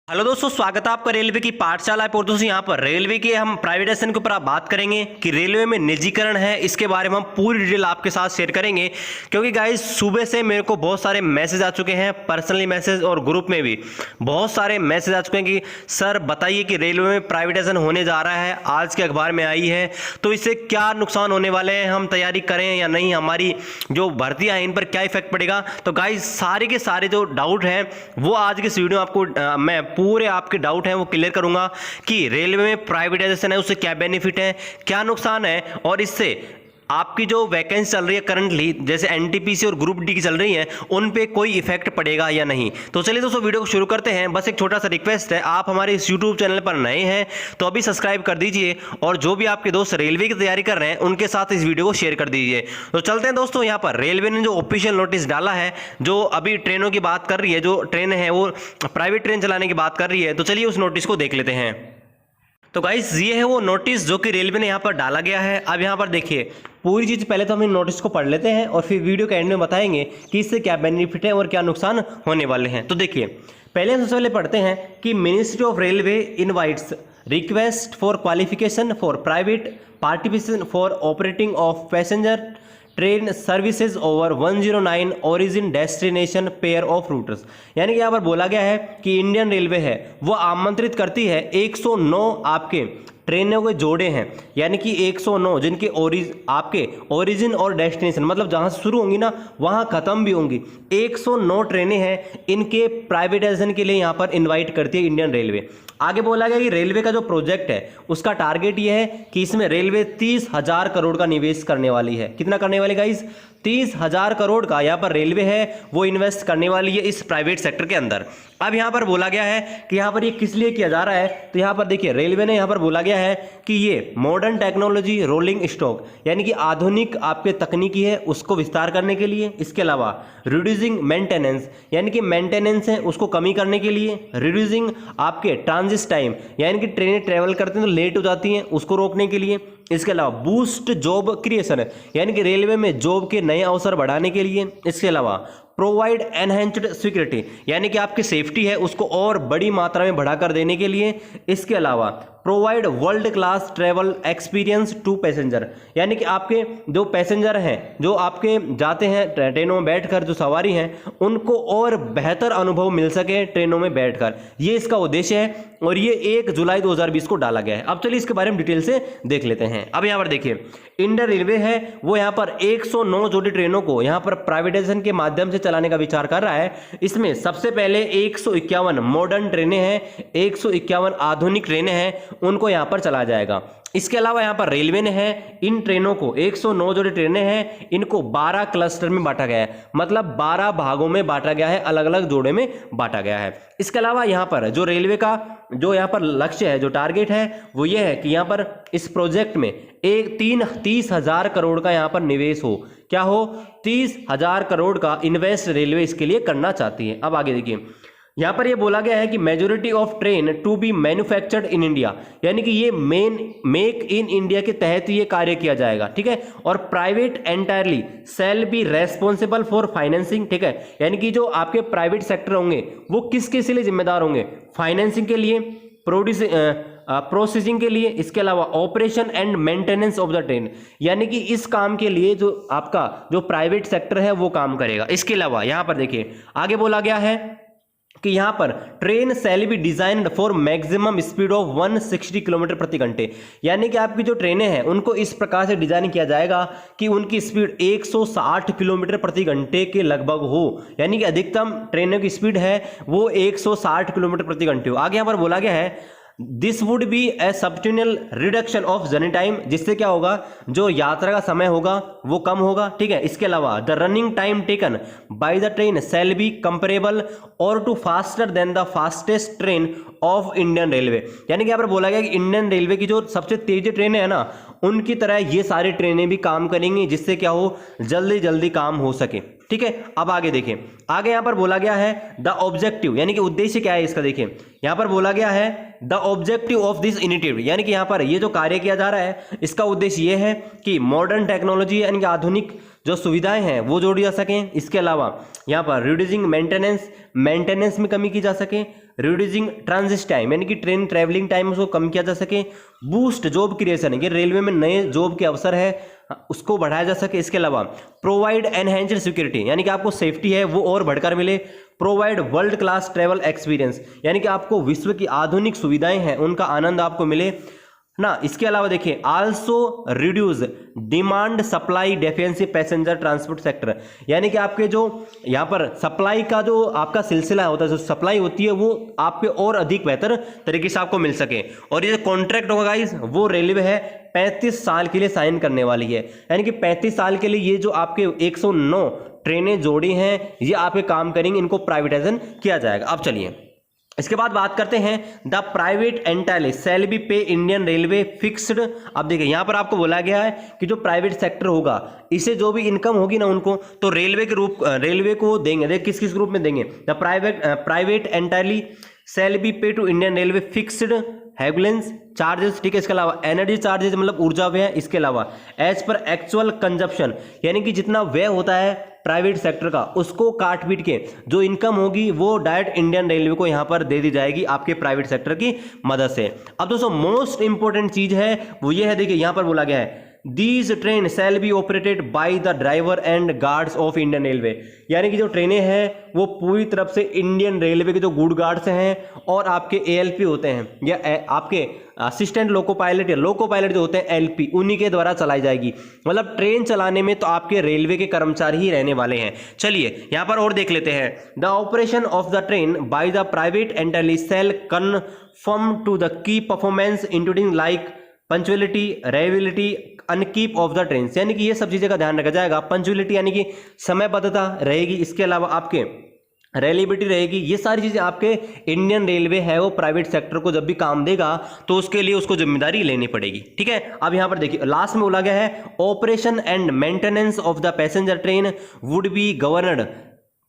Hello दोस्तों, स्वागत है आपका रेलवे की पाठशाला पर। दोस्तों यहाँ पर रेलवे के हम प्राइवेटाइजेशन के ऊपर आप बात करेंगे कि रेलवे में निजीकरण है, इसके बारे में हम पूरी डिटेल आपके साथ शेयर करेंगे। क्योंकि गाइस सुबह से मेरे को बहुत सारे मैसेज आ चुके हैं, पर्सनली मैसेज और ग्रुप में भी बहुत सारे मैसेज आ चुके हैं कि सर बताइए कि रेलवे में प्राइवेटाइजेशन होने जा रहा है, आज के अखबार में आई है, तो इससे क्या नुकसान होने वाले हैं, हम तैयारी करें या नहीं, हमारी जो भर्तियाँ हैं इन पर क्या इफेक्ट पड़ेगा। तो गाइस सारे के सारे जो डाउट हैं वो आज की इस वीडियो में आपको मैं पूरे आपके डाउट हैं वो क्लियर करूंगा कि रेलवे में प्राइवेटाइजेशन है उससे क्या बेनिफिट है, क्या नुकसान है, और इससे आपकी जो वैकेंसी चल रही है करंटली, जैसे एनटीपीसी और ग्रुप डी की चल रही है, उन पे कोई इफेक्ट पड़ेगा या नहीं। तो चलिए दोस्तों वीडियो को शुरू करते हैं। बस एक छोटा सा रिक्वेस्ट है, आप हमारे इस यूट्यूब चैनल पर नए हैं तो अभी सब्सक्राइब कर दीजिए, और जो भी आपके दोस्त रेलवे की तैयारी कर रहे हैं उनके साथ इस वीडियो को शेयर कर दीजिए। तो चलते हैं दोस्तों, यहाँ पर रेलवे ने जो ऑफिशियल नोटिस डाला है, जो अभी ट्रेनों की बात कर रही है, जो ट्रेन है वो प्राइवेट ट्रेन चलाने की बात कर रही है, तो चलिए उस नोटिस को देख लेते हैं। तो गाइस ये है वो नोटिस जो कि रेलवे ने यहाँ पर डाला गया है। अब यहाँ पर देखिए पूरी चीज़, पहले तो हम इन नोटिस को पढ़ लेते हैं और फिर वीडियो के एंड में बताएंगे कि इससे क्या बेनिफिट है और क्या नुकसान होने वाले हैं। तो देखिए पहले हम सबसे पहले पढ़ते हैं कि ministry of railway invites request for qualification for private participation for operating of passenger train services over 109 origin destination pair of routers. यानी कि यहाँ पर बोला गया है कि इंडियन रेलवे है वो आमंत्रित करती है 109 आपके ट्रेनों के जोड़े हैं, यानी कि 109 जिनके आपके ओरिजिन और डेस्टिनेशन, मतलब जहाँ से शुरू होंगी ना वहाँ ख़त्म भी होंगी, 109 ट्रेनें हैं, इनके प्राइवेटाइजेशन के लिए यहाँ पर इनवाइट करती है इंडियन रेलवे। आगे बोला गया कि रेलवे का जो प्रोजेक्ट है उसका टारगेट ये है कि इसमें रेलवे 30,000 करोड़ का निवेश करने वाली है। कितना करने वाली गाइस? 30,000 करोड़ का यहाँ पर रेलवे है वो इन्वेस्ट करने वाली है इस प्राइवेट सेक्टर के अंदर। अब यहाँ पर बोला गया है कि यहाँ पर ये किस लिए किया जा रहा है, तो यहाँ पर देखिए रेलवे ने यहाँ पर बोला गया है कि ये मॉडर्न टेक्नोलॉजी रोलिंग स्टॉक, यानी कि आधुनिक आपके तकनीकी है उसको विस्तार करने के लिए। इसके अलावा रिड्यूसिंग मेंटेनेंस, यानी कि मेंटेनेंस है उसको कमी करने के लिए। रिड्यूसिंग आपके ट्रांजिट टाइम, यानी कि ट्रेनें ट्रेवल करते हैं तो लेट हो जाती हैं, उसको रोकने के लिए। इसके अलावा बूस्ट जॉब क्रिएशन है, यानी कि रेलवे में जॉब के नए अवसर बढ़ाने के लिए। इसके अलावा प्रोवाइड एनहेंस्ड सिक्योरिटी, यानी कि आपकी सेफ्टी है उसको और बड़ी मात्रा में बढ़ाकर देने के लिए। इसके अलावा provide world class travel experience to passenger, यानी कि आपके जो पैसेंजर हैं जो आपके जाते हैं ट्रेनों में बैठकर, जो सवारी हैं उनको और बेहतर अनुभव मिल सके ट्रेनों में बैठकर, ये इसका उद्देश्य है। और ये 1 जुलाई 2020 को डाला गया है। अब चलिए इसके बारे में डिटेल से देख लेते हैं। अब यहाँ पर देखिए इंडियन रेलवे है वो यहाँ पर 109 जोड़ी ट्रेनों को यहाँ पर प्राइवेटाइजेशन के माध्यम से चलाने का विचार कर रहा है। इसमें सबसे पहले 151 मॉडर्न ट्रेनें हैं, 151 आधुनिक ट्रेनें हैं, उनको यहाँ पर चलाया जाएगा। इसके अलावा यहाँ पर रेलवे ने है इन ट्रेनों को 109 जो ट्रेनें हैं इनको 12 क्लस्टर में बांटा गया है, मतलब 12 भागों में बांटा गया है, अलग अलग जोड़े में बांटा गया है। इसके अलावा यहाँ पर जो रेलवे का जो यहाँ पर लक्ष्य है, जो टारगेट है वो ये है कि यहाँ पर इस प्रोजेक्ट में 30,000 करोड़ का यहाँ पर निवेश हो। क्या हो? 30,000 करोड़ का इन्वेस्ट रेलवे इसके लिए करना चाहती है। अब आगे देखिए यहाँ पर ये बोला गया है कि majority of train to be manufactured in India, यानी कि ये मेक इन इंडिया के तहत ये कार्य किया जाएगा, ठीक है। और private entirely shall be responsible for financing, ठीक है, यानी कि जो आपके प्राइवेट सेक्टर होंगे वो किसके लिए जिम्मेदार होंगे? फाइनेंसिंग के लिए, प्रोसेसिंग के लिए, इसके अलावा operation and maintenance of the train, यानी कि इस काम के लिए जो आपका जो प्राइवेट सेक्टर है वो काम करेगा। इसके अलावा यहाँ पर देखिए आगे बोला गया है कि यहाँ पर train shall B designed for maximum speed of 160 kilometre प्रति घंटे, यानी कि आपकी जो ट्रेनें हैं उनको इस प्रकार से डिजाइन किया जाएगा कि उनकी स्पीड 160 किलोमीटर प्रति घंटे के लगभग हो, यानी कि अधिकतम ट्रेनों की स्पीड है वो 160 किलोमीटर प्रति घंटे हो। आगे यहाँ पर बोला गया है this would be a substitutional reduction of journey time, जिससे क्या होगा, जो यात्रा का समय होगा वो कम होगा, ठीक है। इसके अलावा the running time taken by the train shall be comparable और to faster than the fastest train of Indian railway, यानी कि यहाँ पर बोला गया कि इंडियन रेलवे की जो सबसे तेज ट्रेनें हैं ना उनकी तरह ये सारी ट्रेनें भी काम करेंगी, जिससे क्या हो, जल्दी जल्दी काम हो सके, ठीक है। अब आगे देखिए, आगे यहाँ पर बोला गया है द ऑब्जेक्टिव, यानी कि उद्देश्य क्या है इसका। देखिए यहाँ पर बोला गया है the objective of this initiative, यानी कि यहाँ पर ये जो कार्य किया जा रहा है इसका उद्देश्य ये है कि मॉडर्न टेक्नोलॉजी यानी कि आधुनिक जो सुविधाएं हैं वो जोड़ी जा सकें। इसके अलावा यहाँ पर रिड्यूसिंग मेंटेनेंस में कमी की जा सके, रिड्यूसिंग ट्रांजिट टाइम, यानी कि ट्रेन ट्रैवलिंग टाइम उसको कम किया जा सके। बूस्ट जॉब क्रिएशन, ये रेलवे में नए जॉब के अवसर है उसको बढ़ाया जा सके। इसके अलावा प्रोवाइड एनहेंस्ड सिक्योरिटी, यानी कि आपको सेफ्टी है वो और बढ़कर मिले। Provide world class travel experience, यानी कि आपको विश्व की आधुनिक सुविधाएं हैं उनका आनंद आपको मिले ना। इसके अलावा देखिए also reduce demand supply deficiency passenger transport sector, यानी कि आपके जो यहाँ पर सप्लाई का जो आपका सिलसिला होता है, जो सप्लाई होती है वो आपके और अधिक बेहतर तरीके से आपको मिल सके। और ये कॉन्ट्रैक्ट होगा गाइस वो रेलवे है 35 साल के लिए साइन करने वाली है, यानी कि 35 साल के लिए ये जो आपके 109 ट्रेनें जोड़ी हैं ये आपके काम करेंगे, इनको प्राइवेटाइजेशन किया जाएगा। अब चलिए इसके बाद बात करते हैं the private entity shall be पे इंडियन रेलवे फिक्स्ड। अब देखिए यहाँ पर आपको बोला गया है कि जो प्राइवेट सेक्टर होगा इसे जो भी इनकम होगी ना उनको तो रेलवे को देंगे। देखिए किस किस ग्रुप में देंगे, the private entity shall be pay to Indian railway fixed haulage charges, ठीक है। इसके अलावा एनर्जी चार्जेस मतलब ऊर्जा व्यय, इसके अलावा एज पर एक्चुअल कंजप्शन, यानी कि जितना व्यय होता है प्राइवेट सेक्टर का उसको काट पीट के जो इनकम होगी वो डायरेक्ट इंडियन रेलवे को यहां पर दे दी जाएगी आपके प्राइवेट सेक्टर की मदद से। अब दोस्तों मोस्ट इंपॉर्टेंट चीज है वो ये है, देखिए यहां पर बोला गया है these train shall be operated by the driver and guards of Indian railway, यानी कि जो ट्रेनें हैं वो पूरी तरफ से इंडियन रेलवे के जो गुड गार्ड्स हैं और आपके एएलपी होते हैं या आपके असिस्टेंट लोको पायलट या लोको पायलट जो होते हैं एलपी, उन्हीं के द्वारा चलाई जाएगी। मतलब ट्रेन चलाने में तो आपके रेलवे के कर्मचारी ही रहने वाले हैं। चलिए यहाँ पर और देख लेते हैं the operation of the train by the private entity shall confirm to the key performance including like punctuality, reliability, upkeep of the train, यानी कि ये सब चीजें का ध्यान रखा जाएगा। पंचुअलिटी यानी कि समयबद्धता रहेगी, इसके अलावा आपके रेलिबिलिटी रहेगी। ये सारी चीजें आपके इंडियन रेलवे है वो प्राइवेट सेक्टर को जब भी काम देगा तो उसके लिए उसको जिम्मेदारी लेनी पड़ेगी, ठीक है। अब यहां पर देखिए लास्ट में बोला गया है operation and maintenance of the passenger train would be governed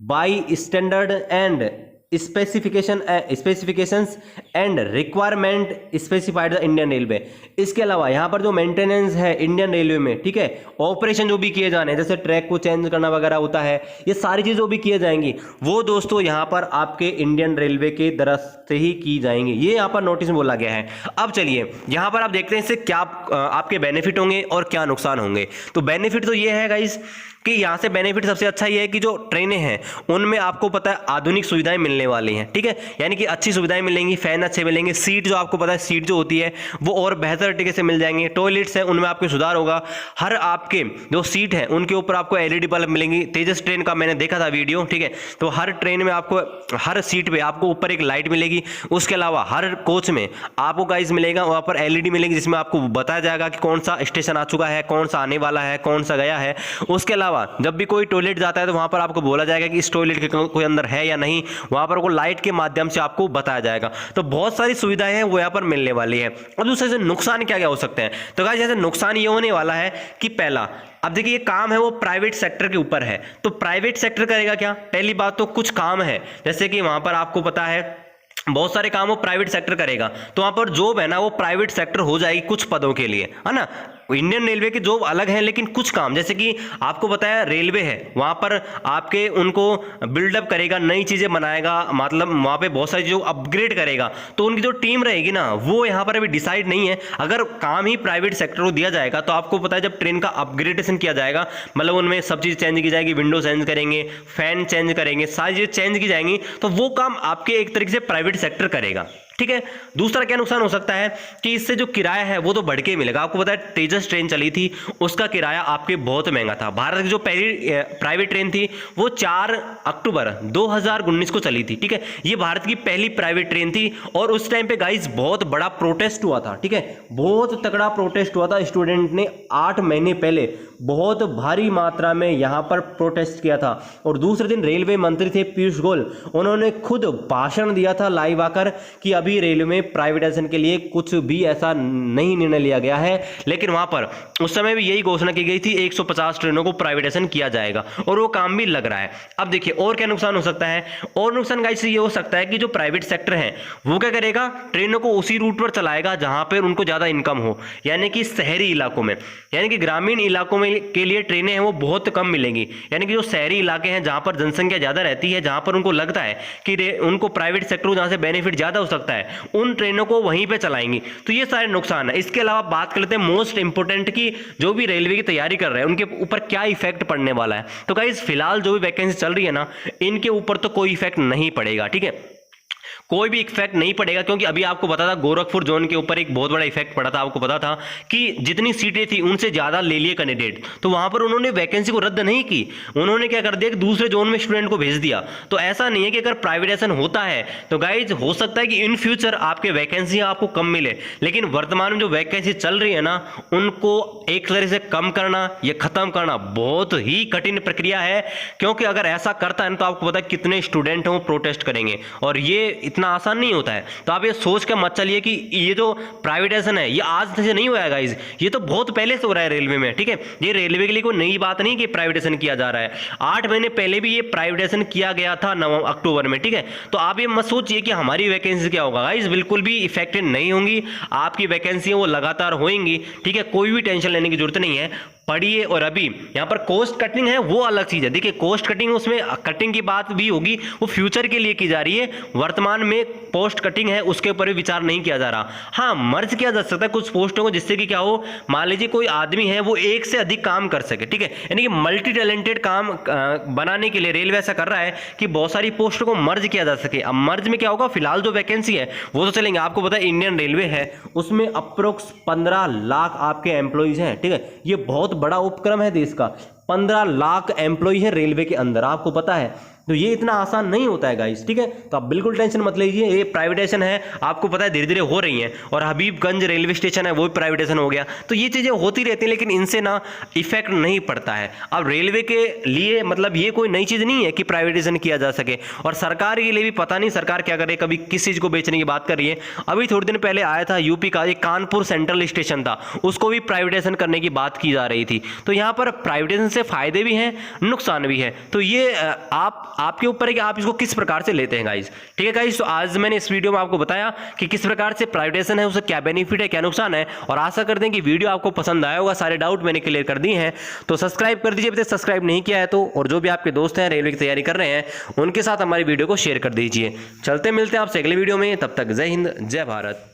by standard and specifications and requirement specified the Indian railway. इसके अलावा यहाँ पर जो मेंटेनेंस है इंडियन रेलवे में, ठीक है, ऑपरेशन जो भी किए जाने हैं जैसे ट्रैक को चेंज करना वगैरह होता है, ये सारी चीज़ जो भी किए जाएंगी वो दोस्तों यहाँ पर आपके इंडियन रेलवे के तरफ से ही की जाएंगी। ये यहाँ पर नोटिस में बोला गया है। अब चलिए यहाँ पर आप देखते हैं इससे क्या आपके बेनिफिट होंगे और क्या नुकसान होंगे। तो बेनिफिट तो ये है गाइस कि यहाँ से बेनिफिट सबसे अच्छा ये है कि जो ट्रेनें हैं उनमें आपको पता है आधुनिक सुविधाएं मिलने वाली हैं, ठीक है, यानी कि अच्छी सुविधाएं मिलेंगी, फैन अच्छे मिलेंगे, सीट जो आपको पता है सीट जो होती है वो और बेहतर तरीके से मिल जाएंगे, टॉयलेट्स हैं उनमें आपको सुधार होगा, हर आपके जो सीट है उनके ऊपर आपको एलईडी बल्ब मिलेंगी। तेजस ट्रेन का मैंने देखा था वीडियो, ठीक है, तो हर ट्रेन में आपको हर सीट पे आपको ऊपर एक लाइट मिलेगी। उसके अलावा हर कोच में आपको गाइस मिलेगा वहाँ पर एलईडी मिलेगी जिसमें आपको बताया जाएगा कि कौन सा स्टेशन आ चुका है, कौन सा आने वाला है, कौन सा गया है। उसके अलावा जब भी कोई टॉयलेट जाता है तो वहां पर आपको बोला जाएगा कि इस टॉयलेट के कोई अंदर है या नहीं, वहां पर वो लाइट के माध्यम से आपको बताया जाएगा। तो बहुत सारी सुविधाएं हैं वो यहाँ पर मिलने वाली है। अब दूसरे से नुकसान क्या क्या हो सकते हैं, तो गाइस जैसे नुकसान ये होने वाला है कि पहला, अब देखिए ये काम है वो प्राइवेट सेक्टर के ऊपर है, तो प्राइवेट सेक्टर करेगा क्या। पहली बात तो कुछ काम है जैसे कि वहां पर आपको पता है बहुत सारे काम वो प्राइवेट सेक्टर करेगा, तो वहां पर जॉब है ना वो प्राइवेट सेक्टर हो जाएगी कुछ पदों के लिए, है ना। इंडियन रेलवे की जॉब अलग है लेकिन कुछ काम जैसे कि आपको बताया रेलवे है वहां पर आपके उनको बिल्डअप करेगा, नई चीजें बनाएगा, मतलब वहां पे बहुत सारी चीजों अपग्रेड करेगा, तो उनकी जो टीम रहेगी ना वो यहाँ पर अभी डिसाइड नहीं है। अगर काम ही प्राइवेट सेक्टर को दिया जाएगा तो आपको पता है जब ट्रेन का अपग्रेडेशन किया जाएगा मतलब उनमें सब चीज चेंज की जाएगी, विंडो चेंज करेंगे, फैन चेंज करेंगे, सारी चीजें चेंज की जाएंगी, तो वो काम आपके एक तरीके से प्राइवेट सेक्टर करेगा, ठीक है। दूसरा क्या नुकसान हो सकता है कि इससे जो किराया है वो तो बढ़ के मिलेगा। आपको पता है तेजस ट्रेन चली थी उसका किराया आपके बहुत महंगा था। भारत की जो पहली प्राइवेट ट्रेन थी वो 4 अक्टूबर 2019 को चली थी, ठीक है, ये भारत की पहली प्राइवेट ट्रेन थी और उस टाइम पे गाइस बहुत बड़ा प्रोटेस्ट हुआ था, ठीक है, बहुत तगड़ा प्रोटेस्ट हुआ था। स्टूडेंट ने 8 महीने पहले बहुत भारी मात्रा में यहां पर प्रोटेस्ट किया था और दूसरे दिन रेलवे मंत्री थे पीयूष गोयल, उन्होंने खुद भाषण दिया था लाइव आकर कि अभी अभी रेलवे में प्राइवेटाइजेशन के लिए कुछ भी ऐसा नहीं निर्णय लिया गया है, लेकिन वहां पर उस समय भी यही घोषणा की गई थी 150 ट्रेनों को प्राइवेटाइजेशन किया जाएगा और वो काम भी लग रहा है। अब देखिए और क्या नुकसान हो सकता है, और नुकसान गाइस ये हो सकता है कि जो प्राइवेट सेक्टर है वो क्या करेगा, ट्रेनों को उसी रूट पर चलाएगा जहां पर उनको ज्यादा इनकम हो, यानी कि शहरी इलाकों में, यानी कि ग्रामीण इलाकों में के लिए ट्रेनें हैं वो बहुत कम मिलेंगी, यानी कि जो शहरी इलाके हैं जहां पर जनसंख्या ज्यादा रहती है, जहां पर उनको लगता है कि उनको प्राइवेट सेक्टर जहां से बेनिफिट ज्यादा हो सकता है, उन ट्रेनों को वहीं पे चलाएंगी। तो ये सारे नुकसान है। इसके अलावा बात कर लेते हैं मोस्ट इंपोर्टेंट की जो भी रेलवे की तैयारी कर रहे हैं उनके ऊपर क्या इफेक्ट पड़ने वाला है। तो गाइस फिलहाल जो भी वैकेंसी चल रही है ना, इनके ऊपर तो कोई इफेक्ट नहीं पड़ेगा, ठीक है, कोई भी इफेक्ट नहीं पड़ेगा, क्योंकि अभी आपको पता था गोरखपुर जोन के ऊपर एक बहुत बड़ा इफेक्ट पड़ा था। आपको पता था कि जितनी सीटें थी उनसे ज्यादा ले लिए कैंडिडेट, तो वहां पर उन्होंने वैकेंसी को रद्द नहीं की, उन्होंने क्या कर दिया कि दूसरे जोन में स्टूडेंट को भेज दिया। तो ऐसा नहीं है कि अगर प्राइवेटाइजेशन होता है तो गाइज हो सकता है कि इन फ्यूचर आपके वैकेंसी आपको कम मिले, लेकिन वर्तमान में जो वैकेंसी चल रही है ना उनको एक तरह से कम करना या खत्म करना बहुत ही कठिन प्रक्रिया है, क्योंकि अगर ऐसा करता है तो आपको पता है कितने स्टूडेंट हैं वो प्रोटेस्ट करेंगे और ये इतना आसान नहीं होता है। तो आप ये सोच के मत चलिए कि ये जो प्राइवेटाइजेशन है ये आज से नहीं हुआ है गाइस, ये तो बहुत पहले से हो रहा है रेलवे में, ठीक है, ये रेलवे के लिए कोई नई बात नहीं कि प्राइवेटाइजेशन किया जा रहा है। 8 महीने पहले भी ये प्राइवेटाइजेशन किया गया था अक्टूबर में, ठीक है। तो आप ये मत सोचिए कि हमारी वैकेंसी क्या होगा गाइस, बिल्कुल भी इफेक्टेड नहीं होंगी, आपकी वैकेंसी वो लगातार होंगी, ठीक है, कोई भी टेंशन लेने की जरूरत नहीं है, पढ़िए। और अभी यहाँ पर कॉस्ट कटिंग है वो अलग चीज है, देखिए कॉस्ट कटिंग उसमें कटिंग की बात भी होगी, वो फ्यूचर के लिए की जा रही है, वर्तमान में पोस्ट कटिंग है उसके ऊपर भी विचार नहीं किया जा रहा। हाँ मर्ज किया जा सकता है कुछ पोस्टों को, जिससे कि क्या हो, मान लीजिए कोई आदमी है वो एक से अधिक काम कर सके, ठीक है, यानी कि मल्टी टैलेंटेड काम बनाने के लिए रेलवे ऐसा कर रहा है कि बहुत सारी पोस्टों को मर्ज किया जा सके। अब मर्ज में क्या होगा, फिलहाल जो वैकेंसी है वो तो चलेंगे, आपको पता है इंडियन रेलवे है उसमें अप्रोक्स 15 लाख आपके एम्प्लॉइज हैं, ठीक है, ये बहुत बड़ा उपक्रम है देश का, 15 लाख एम्प्लॉय है रेलवे के अंदर, आपको पता है, तो ये इतना आसान नहीं होता है गाइस, ठीक है। तो आप बिल्कुल टेंशन मत लीजिए, ये प्राइवेटाइजेशन है आपको पता है धीरे धीरे हो रही है, और हबीबगंज रेलवे स्टेशन है वो भी प्राइवेटाइजेशन हो गया, तो ये चीजें होती रहती हैं, लेकिन इनसे ना इफेक्ट नहीं पड़ता है। अब रेलवे के लिए मतलब ये कोई नई चीज नहीं है कि प्राइवेटाइजेशन किया जा सके, और सरकार के लिए भी पता नहीं सरकार क्या करे, कभी किस चीज को बेचने की बात कर रही है। अभी थोड़े दिन पहले आया था यूपी का एक कानपुर सेंट्रल स्टेशन था, उसको भी प्राइवेटाइजेशन करने की बात की जा रही थी। तो यहाँ पर प्राइवेटाइजेशन से फायदे भी हैं नुकसान भी है, तो ये आपके ऊपर है कि आप इसको किस प्रकार से लेते हैं गाइस, ठीक है गाइस। तो आज मैंने इस वीडियो में आपको बताया कि किस प्रकार से प्राइवेटाइजेशन है, उससे क्या बेनिफिट है क्या नुकसान है, और आशा करते हैं कि वीडियो आपको पसंद आया होगा, सारे डाउट मैंने क्लियर कर दिए हैं। तो सब्सक्राइब कर दीजिए, सब्सक्राइब नहीं किया है तो, और जो भी आपके दोस्त हैं रेलवे की तैयारी कर रहे हैं उनके साथ हमारी वीडियो को शेयर कर दीजिए। चलते मिलते हैं आपसे अगले वीडियो में, तब तक जय हिंद जय भारत।